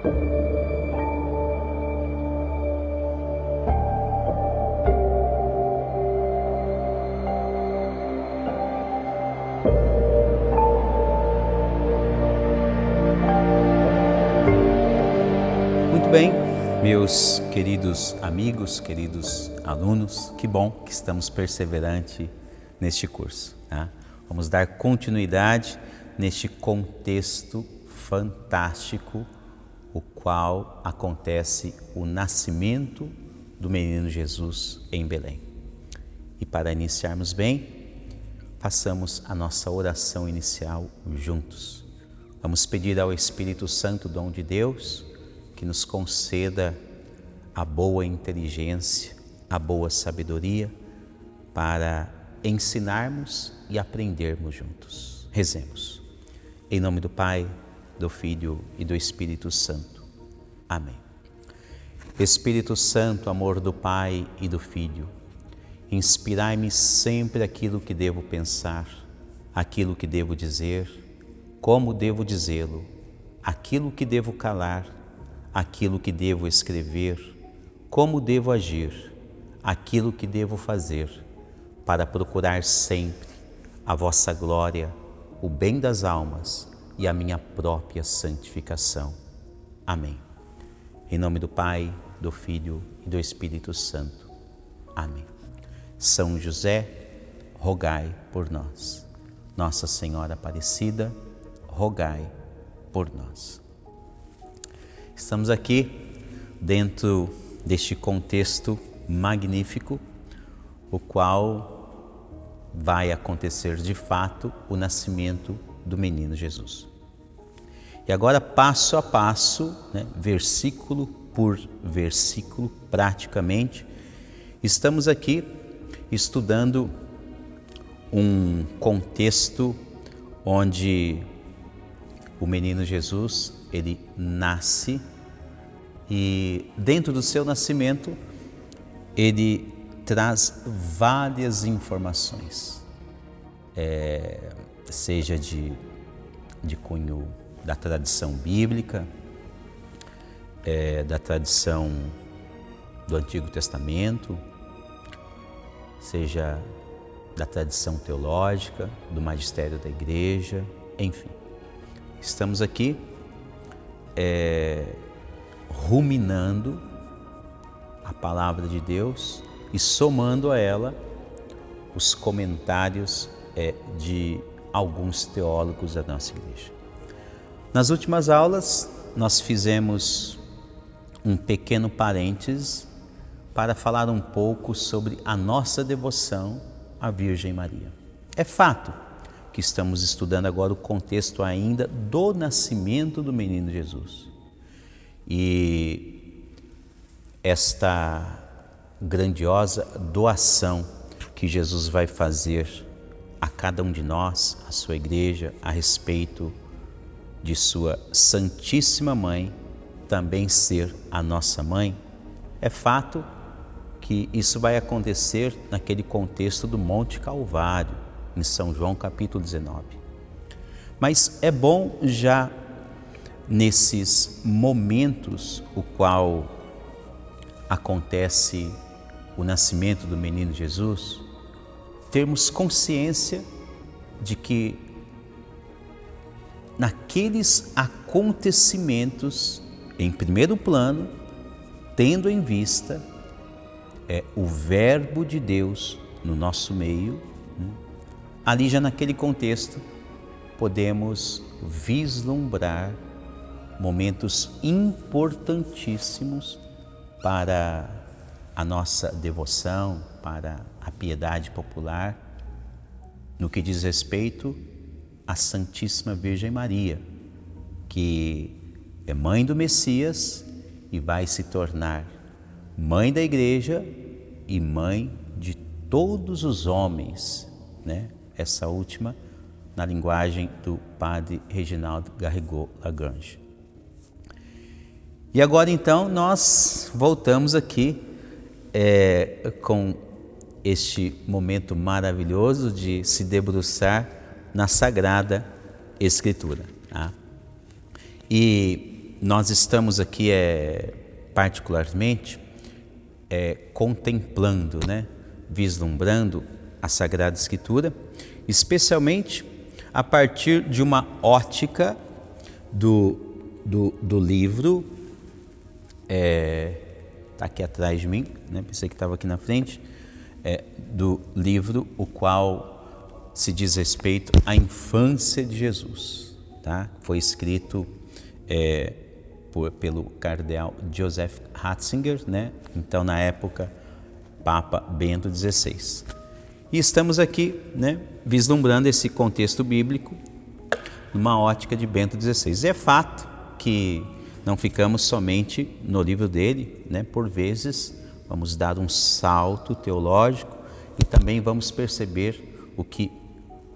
Muito bem, meus queridos amigos, queridos alunos, que bom que estamos perseverantes neste curso, tá? Vamos dar continuidade neste contexto fantástico, o qual acontece o nascimento do menino Jesus em Belém. E para iniciarmos bem, façamos a nossa oração inicial juntos. Vamos pedir ao Espírito Santo, dom de Deus, que nos conceda a boa inteligência, a boa sabedoria para ensinarmos e aprendermos juntos. Rezemos. Em nome do Pai, do Filho e do Espírito Santo. Amém. Espírito Santo, amor do Pai e do Filho, inspirai-me sempre aquilo que devo pensar, aquilo que devo dizer, como devo dizê-lo, aquilo que devo calar, aquilo que devo escrever, como devo agir, aquilo que devo fazer, para procurar sempre a vossa glória, o bem das almas e a minha própria santificação. Amém. Em nome do Pai, do Filho e do Espírito Santo. Amém. São José, rogai por nós. Nossa Senhora Aparecida, rogai por nós. Estamos aqui dentro deste contexto magnífico, o qual vai acontecer de fato o nascimento do menino Jesus. E agora, passo a passo, versículo por versículo, praticamente, estamos aqui estudando um contexto onde o menino Jesus, ele nasce e dentro do seu nascimento ele traz várias informações, seja de cunho da tradição bíblica, da tradição do Antigo Testamento, seja da tradição teológica, do magistério da igreja, enfim. Estamos aqui ruminando a palavra de Deus e somando a ela os comentários de alguns teólogos da nossa igreja. Nas últimas aulas, nós fizemos um pequeno parênteses para falar um pouco sobre a nossa devoção à Virgem Maria. É fato que estamos estudando agora o contexto ainda do nascimento do menino Jesus. E esta grandiosa doação que Jesus vai fazer a cada um de nós, a sua igreja, a respeito de sua Santíssima Mãe, também ser a nossa mãe, é fato que isso vai acontecer naquele contexto do Monte Calvário, em São João capítulo 19. Mas é bom já nesses momentos o qual acontece o nascimento do menino Jesus, termos consciência de que naqueles acontecimentos, em primeiro plano, tendo em vista o Verbo de Deus no nosso meio, ali já naquele contexto podemos vislumbrar momentos importantíssimos para a nossa devoção, para a piedade popular, no que diz respeito à Santíssima Virgem Maria, que é mãe do Messias e vai se tornar mãe da igreja e mãe de todos os homens, Essa última na linguagem do padre Reginaldo Garrigou Lagrange. E agora então nós voltamos aqui com este momento maravilhoso de se debruçar na Sagrada Escritura. Tá? E nós estamos aqui particularmente contemplando, né, vislumbrando a Sagrada Escritura, especialmente a partir de uma ótica do livro, está aqui atrás de mim, né? Pensei que estava aqui na frente, do livro o qual se diz respeito à infância de Jesus, tá? Foi escrito pelo cardeal Joseph Ratzinger, né? Então, na época, Papa Bento XVI. E estamos aqui, né, vislumbrando esse contexto bíblico numa ótica de Bento XVI. É fato que não ficamos somente no livro dele, né? Por vezes vamos dar um salto teológico e também vamos perceber o que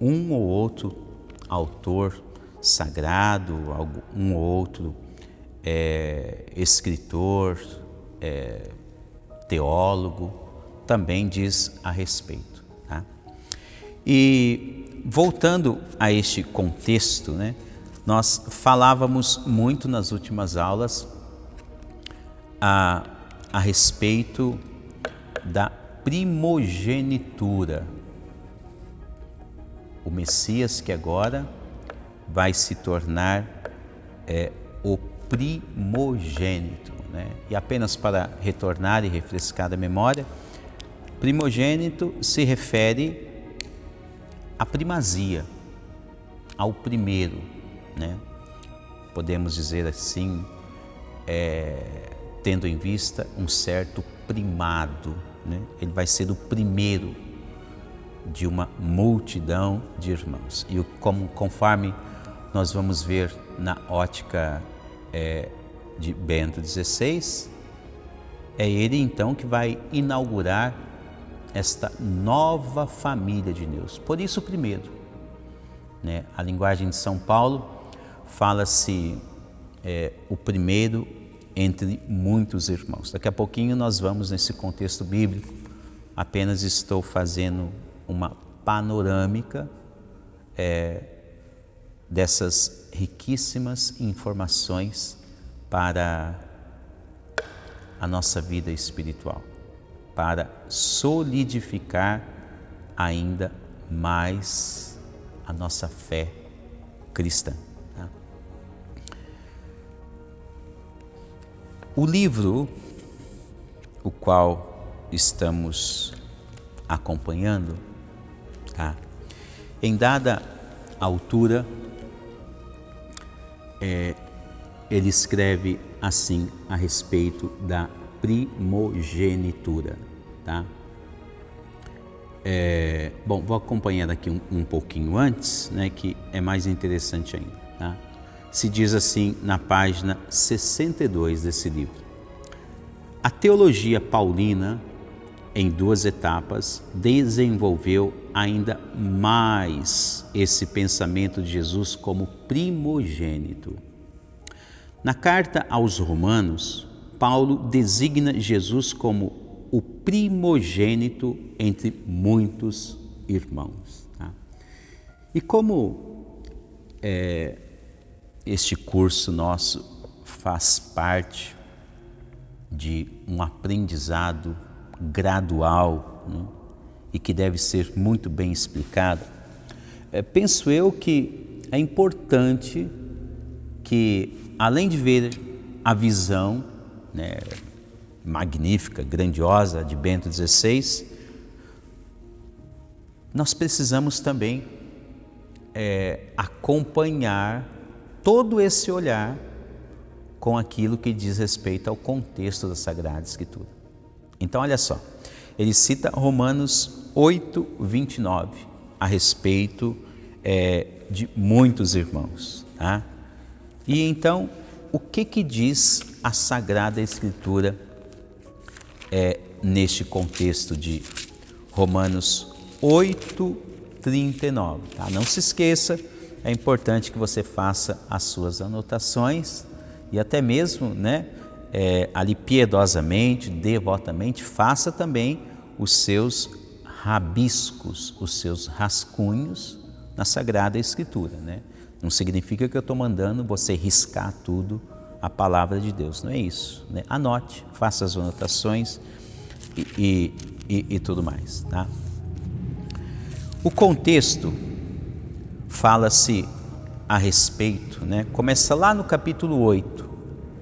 um ou outro autor sagrado, um ou outro escritor, teólogo, também diz a respeito. Tá? E voltando a este contexto, né, nós falávamos muito nas últimas aulas a respeito da primogenitura. O Messias que agora vai se tornar o primogênito, né? E apenas para retornar e refrescar a memória, primogênito se refere à primazia, ao primeiro, né? Podemos dizer assim, tendo em vista um certo primado, né? Ele vai ser o primeiro de uma multidão de irmãos. E conforme nós vamos ver na ótica de Bento XVI, é ele então que vai inaugurar esta nova família de Deus. Por isso o primeiro, né? A linguagem de São Paulo fala-se o primeiro entre muitos irmãos. Daqui a pouquinho nós vamos nesse contexto bíblico. Apenas estou fazendo uma panorâmica dessas riquíssimas informações para a nossa vida espiritual, para solidificar ainda mais a nossa fé cristã. Tá? O livro, o qual estamos acompanhando, tá? Em dada altura, ele escreve assim a respeito da primogenitura, tá? Bom, vou acompanhar daqui um pouquinho antes, né, que é mais interessante ainda, tá? Se diz assim na página 62 desse livro: a teologia paulina, em duas etapas, desenvolveu ainda mais esse pensamento de Jesus como primogênito. Na carta aos Romanos, Paulo designa Jesus como o primogênito entre muitos irmãos. Tá? E como este curso nosso faz parte de um aprendizado gradual, né, e que deve ser muito bem explicado, penso eu que é importante que, além de ver a visão, né, magnífica, grandiosa de Bento XVI, nós precisamos também acompanhar todo esse olhar com aquilo que diz respeito ao contexto da Sagrada Escritura. Então, olha só, ele cita Romanos 8, 29, a respeito de muitos irmãos. Tá? E então, o que diz a Sagrada Escritura neste contexto de Romanos 8, 39? Tá? Não se esqueça, é importante que você faça as suas anotações e até mesmo, né, ali piedosamente, devotamente, faça também os seus rabiscos, os seus rascunhos na Sagrada Escritura, né? Não significa que eu estou mandando você riscar tudo a palavra de Deus. Não é isso, né? Anote, faça as anotações e tudo mais, tá? O contexto fala-se a respeito, né? Começa lá no capítulo 8,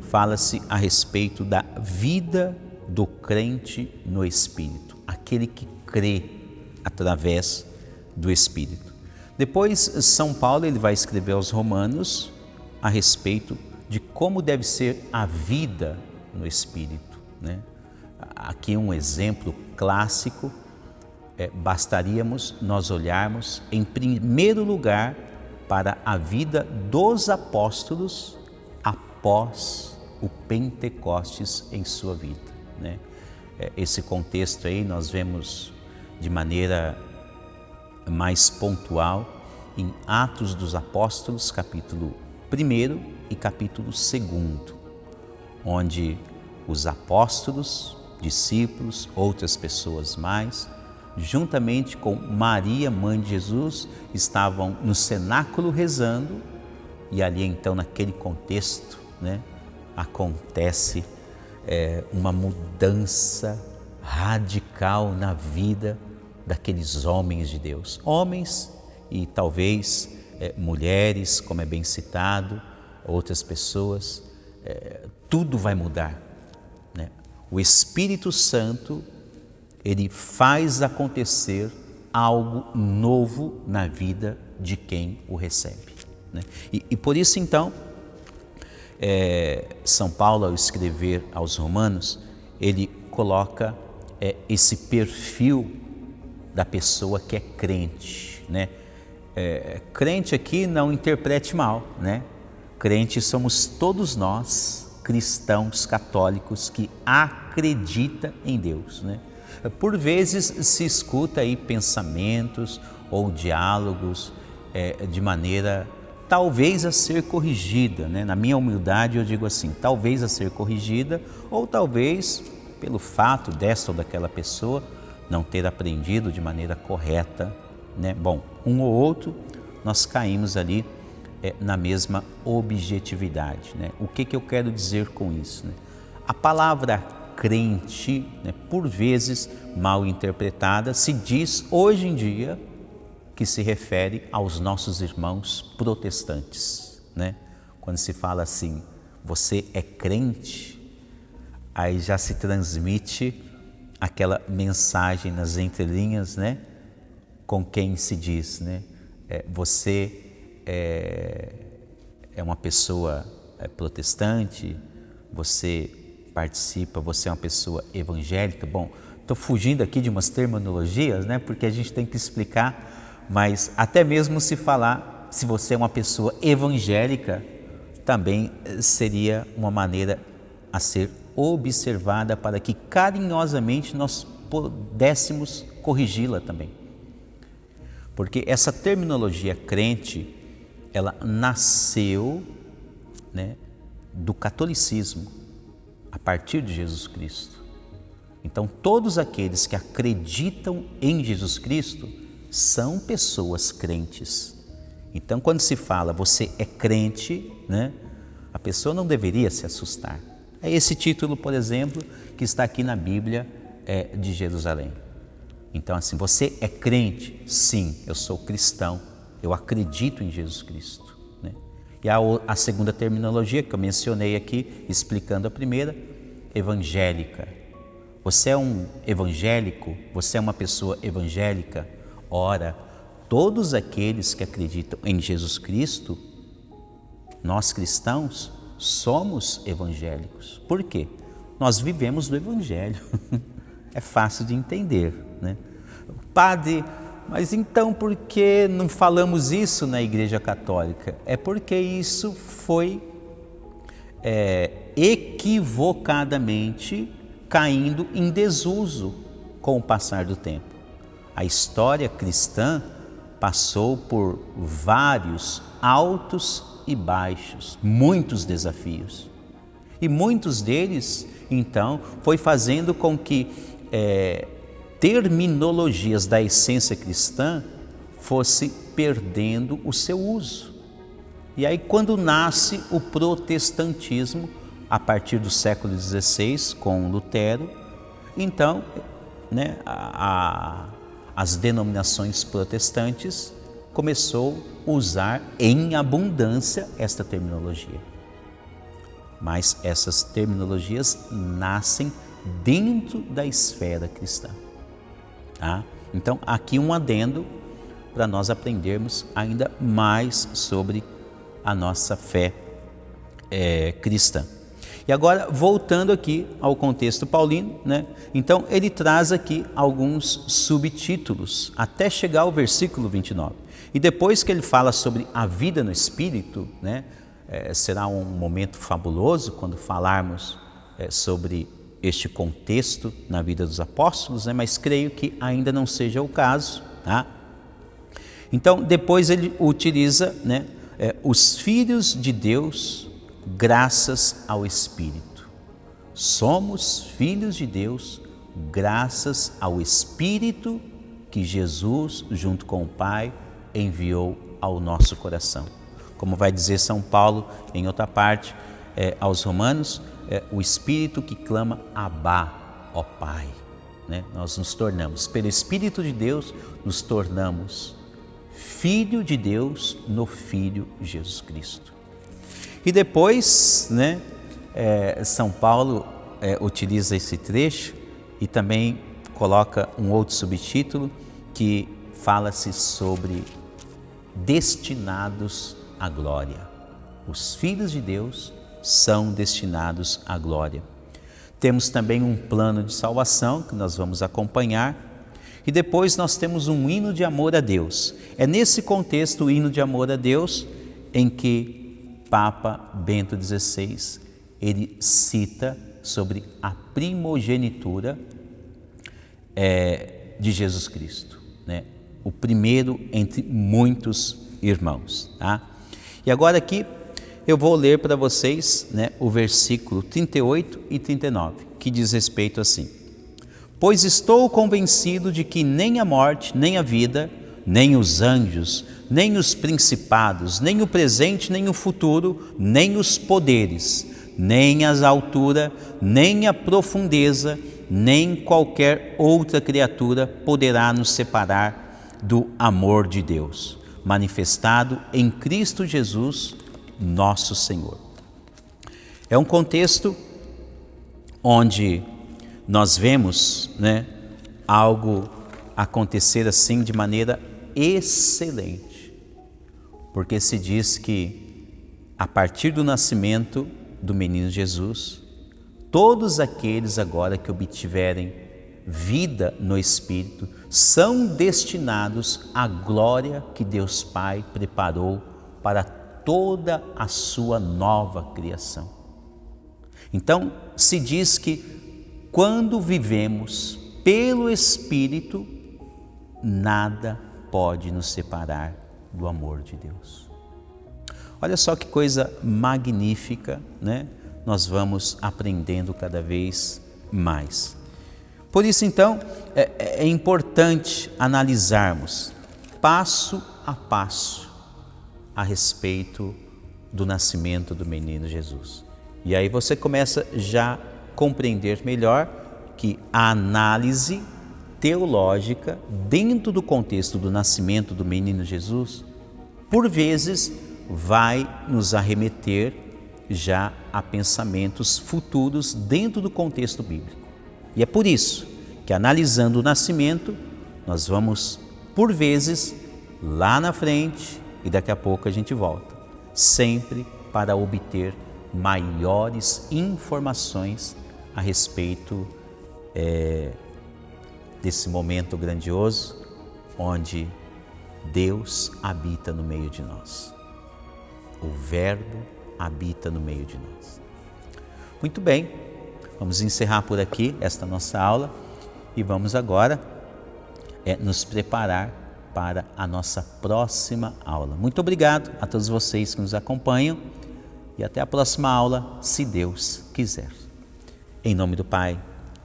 fala-se a respeito da vida do crente no Espírito, aquele que crê através do Espírito. Depois, São Paulo ele vai escrever aos Romanos a respeito de como deve ser a vida no Espírito, né? Aqui um exemplo clássico, bastaríamos nós olharmos em primeiro lugar para a vida dos apóstolos após o Pentecostes em sua vida, né? Esse contexto aí nós vemos de maneira mais pontual em Atos dos Apóstolos, capítulo 1 e capítulo 2, onde os apóstolos, discípulos, outras pessoas mais, juntamente com Maria, mãe de Jesus, estavam no cenáculo rezando, e ali então naquele contexto, né, acontece uma mudança radical na vida daqueles homens de Deus, homens e talvez mulheres, como é bem citado, outras pessoas, tudo vai mudar, né? O Espírito Santo ele faz acontecer algo novo na vida de quem o recebe, né? E por isso então São Paulo, ao escrever aos Romanos, ele coloca esse perfil da pessoa que é crente, né? Crente aqui não interprete mal, né? Crente somos todos nós, cristãos católicos que acreditam em Deus, né? Por vezes se escuta aí pensamentos ou diálogos de maneira talvez a ser corrigida, né? Na minha humildade eu digo assim, talvez a ser corrigida, ou talvez pelo fato desta ou daquela pessoa não ter aprendido de maneira correta, né? Bom, um ou outro nós caímos ali na mesma objetividade, né? O que eu quero dizer com isso, né? A palavra crente, né, por vezes mal interpretada, se diz hoje em dia que se refere aos nossos irmãos protestantes, né? Quando se fala assim, você é crente, aí já se transmite aquela mensagem nas entrelinhas, né? Com quem se diz, né? Você é uma pessoa protestante, você participa, você é uma pessoa evangélica. Bom, estou fugindo aqui de umas terminologias, né? Porque a gente tem que explicar, mas até mesmo se falar, se você é uma pessoa evangélica, também seria uma maneira a ser observada para que carinhosamente nós pudéssemos corrigi-la também. Porque essa terminologia crente, ela nasceu, né, do catolicismo, a partir de Jesus Cristo. Então, todos aqueles que acreditam em Jesus Cristo são pessoas crentes. Então, quando se fala você é crente, né, a pessoa não deveria se assustar. É esse título, por exemplo, que está aqui na Bíblia de Jerusalém. Então, assim, você é crente? Sim, eu sou cristão, eu acredito em Jesus Cristo, né? E a segunda terminologia que eu mencionei aqui, explicando a primeira, evangélica. Você é um evangélico? Você é uma pessoa evangélica? Ora, todos aqueles que acreditam em Jesus Cristo, nós cristãos, somos evangélicos. Por quê? Nós vivemos do Evangelho. É fácil de entender, né? Padre, mas então por que não falamos isso na Igreja Católica? É porque isso foi equivocadamente caindo em desuso com o passar do tempo. A história cristã passou por vários altos e baixos, muitos desafios. E muitos deles, então, foi fazendo com que terminologias da essência cristã fosse perdendo o seu uso. E aí quando nasce o protestantismo, a partir do século XVI, com Lutero, então, né, as denominações protestantes começou a usar em abundância esta terminologia. Mas essas terminologias nascem dentro da esfera cristã. Tá? Então, aqui um adendo para nós aprendermos ainda mais sobre a nossa fé cristã. E agora, voltando aqui ao contexto paulino, né? Então ele traz aqui alguns subtítulos, até chegar ao versículo 29. E depois que ele fala sobre a vida no Espírito, né? Será um momento fabuloso quando falarmos sobre este contexto na vida dos apóstolos, né? Mas creio que ainda não seja o caso. Tá? Então, depois ele utiliza, né? Os filhos de Deus graças ao Espírito. Somos filhos de Deus graças ao Espírito que Jesus, junto com o Pai, enviou ao nosso coração. Como vai dizer São Paulo em outra parte aos Romanos, o Espírito que clama Abá, ó Pai. Né? Nós nos tornamos, pelo Espírito de Deus, nos tornamos Filho de Deus no Filho Jesus Cristo. E depois, né, São Paulo utiliza esse trecho e também coloca um outro subtítulo que fala-se sobre destinados à glória. Os filhos de Deus são destinados à glória. Temos também um plano de salvação que nós vamos acompanhar e depois nós temos um hino de amor a Deus. É nesse contexto, o hino de amor a Deus, em que Papa Bento XVI, ele cita sobre a primogenitura de Jesus Cristo, né? O primeiro entre muitos irmãos. Tá? E agora aqui eu vou ler para vocês, né, o versículo 38 e 39, que diz respeito assim: Pois estou convencido de que nem a morte, nem a vida, nem os anjos, nem os principados, nem o presente, nem o futuro, nem os poderes, nem a altura, nem a profundeza, nem qualquer outra criatura poderá nos separar do amor de Deus, manifestado em Cristo Jesus, nosso Senhor. É um contexto onde nós vemos, né, algo acontecer assim de maneira excelente, porque se diz que a partir do nascimento do menino Jesus, todos aqueles agora que obtiverem vida no Espírito são destinados à glória que Deus Pai preparou para toda a sua nova criação. Então se diz que quando vivemos pelo Espírito, nada pode nos separar do amor de Deus. Olha só que coisa magnífica, né? Nós vamos aprendendo cada vez mais. Por isso, então, é importante analisarmos passo a passo a respeito do nascimento do menino Jesus. E aí você começa já a compreender melhor que a análise teológica dentro do contexto do nascimento do menino Jesus, por vezes, vai nos arremeter já a pensamentos futuros dentro do contexto bíblico. E é por isso que, analisando o nascimento, nós vamos, por vezes, lá na frente e daqui a pouco a gente volta, sempre para obter maiores informações a respeito desse momento grandioso onde Deus habita no meio de nós. O Verbo habita no meio de nós. Muito bem, vamos encerrar por aqui esta nossa aula e vamos agora nos preparar para a nossa próxima aula. Muito obrigado a todos vocês que nos acompanham e até a próxima aula, se Deus quiser. Em nome do Pai,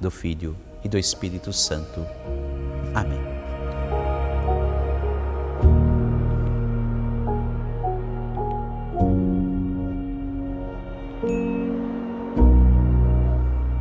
do Filho e do Espírito Santo. Amém.